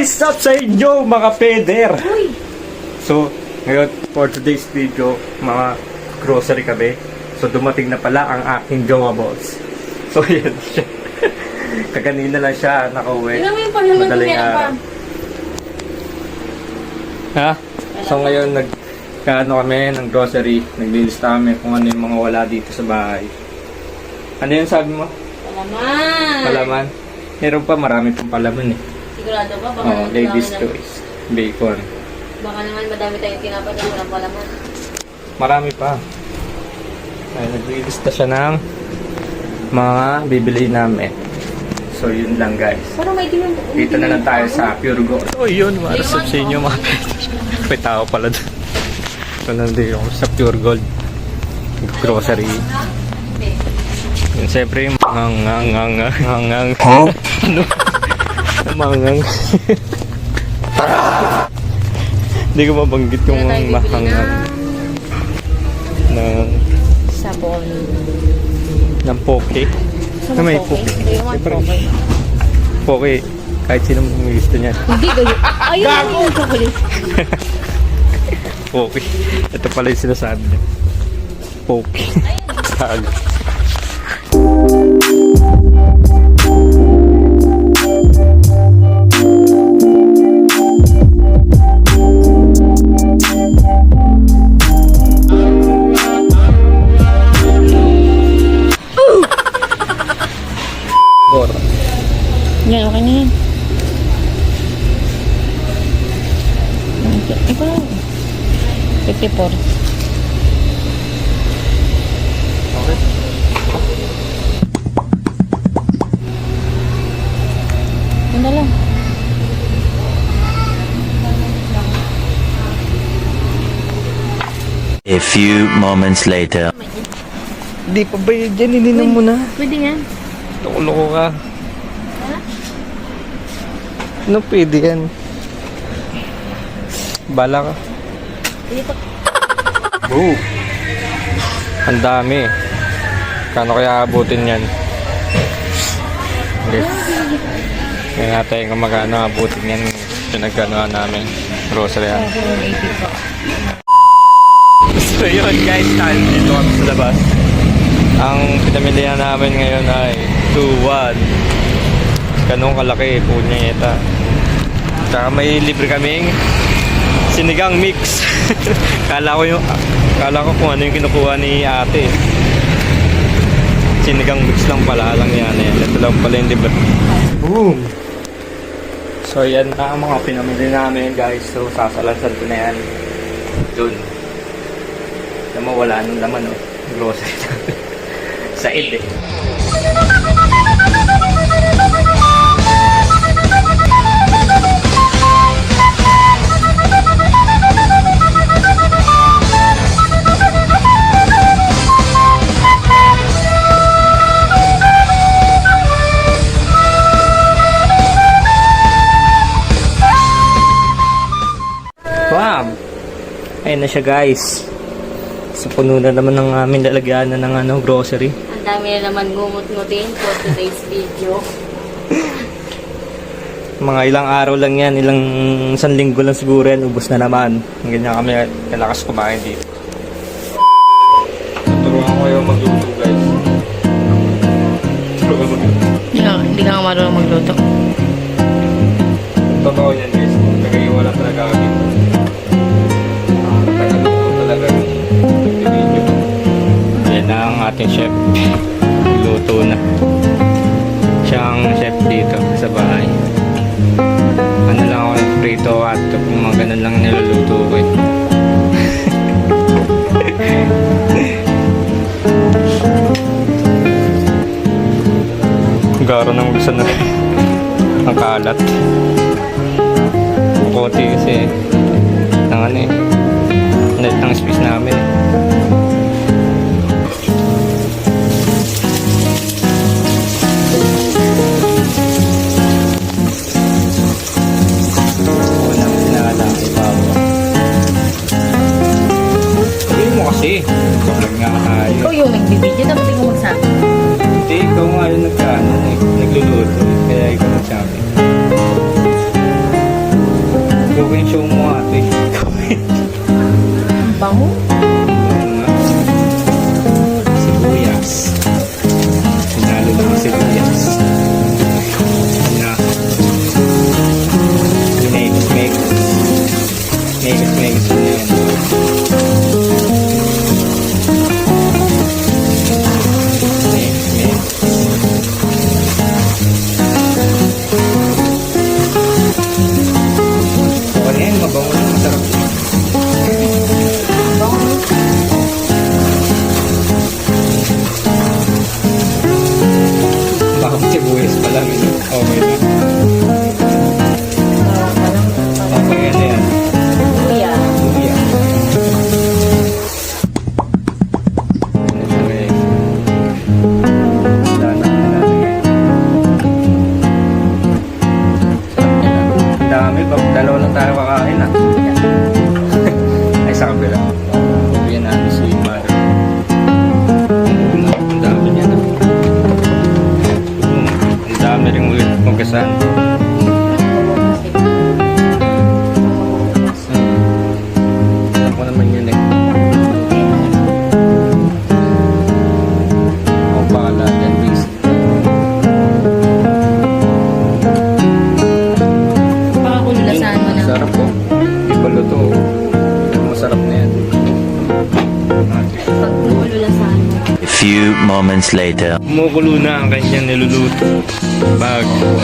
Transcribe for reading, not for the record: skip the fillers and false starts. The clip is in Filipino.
is up sa inyo mga peder? So, ngayon for today's video, mga grocery kami. So, dumating na pala ang aking jowa boss. So, yan siya. Kaganina lang siya nakauwi. Madaling araw. Ha? So, ngayon nagkaano kami ng grocery. Naglilista kami kung ano yung mga wala dito sa bahay. Ano yung sabi mo? Palaman. Palaman? Meron pa, marami pang palaman eh. Sigurado ba? Baka Oh, ladies choice. Bacon. Baka naman madami tayong tinapad na walang palaman. Marami pa. Ay, naglilista siya ng mga bibili namin. So, yun lang guys. Pero may tingin. Dito na lang tayo sa Pure Gold. So, yun. Marasap sa inyo mga pwede. May tao pala doon. So, nandito ako sa Pure Gold. Grocery. Yun, siyempre, mangang. Huh? Ano? Mangang. Hindi ko mabanggit yung mahangang. Ng sabon. ng poke. Na may poke. Poke. Kahit sino may gusto niyan. Hindi gayo. Ayun yung chocolate. Poke. Ito pala yung sinasabi niya. Poke. Tag. Yan, okay na yan. Ito. 54. Okay. Ano lang. A few moments later. Di pa ba yun dyan? Ininom mo na. Pwede yan. Loko ka. Ano pwede yan? Bala ka. Dito. Oh. Ang dami. Kano kaya abutin yan? Okay. Kaya nga tayo kung magkano abutin yan. Pinagkanoan namin. Grocery yan. So yun guys, tayo dito kami sa labas. Ang pinamilihan namin ngayon ay 2-1. Ganun kalaki po niya ito. Tsaka may libre kaming sinigang mix. Kala ko kung ano yung kinukuha ni ate. Sinigang mix lang pala lang yan eh. Ito lang pala yung libre. Boom! So yan na ang mga pinamili namin guys. So sasalansan ko na yan dun. Alam mo wala nung laman oh. Grocery sa id eh. Wow! Ayun na siya guys. So puno na naman ng aming lalagyan ng grocery. Ang dami na naman gumut-ngutin for today's video. Mga ilang araw lang yan, isang linggo lang siguro yan, ubos na naman. Ganyan kami kalakas kumain dito. Turuan ko kayo magluto guys. Turuan mo. Hindi ka nga marunong magluto. Totoo yan guys, nagaiwala talaga kami. Tagaluto talaga yung video. Yan na ang ating chef. Luto na. Siyang chef dito sa bahay. Ano lang ako ng prito at kung mga ganun lang niluluto ko eh. Garo nang buksan na ang kalat. Konti kasi ng ano eh. Net ng space namin. Kasi, vlog nga tayo. Ikaw yung nagbibideo, dapat ikaw magsabi. Hindi, ikaw nga yung nagluluto. Kaya ikaw nagsabi. Sibuyas pa lang. Okay na. Okay na yan. Kuya. Luya. Okay. Ang dami. Dalawa lang tayo kakain ah. Ay, sa kabila. Kuya namin si Mara. Ang dami niya na. Ang dami rin ulit magasan. Ako naman yun eh. Ako bahala dyan, please. Pakakululasan mo na. Sarap po. Iba luto. Masarap na yan. Pag kululasan mo. A few moments later. Kumukulo na ang kanyang niluluto. Bago.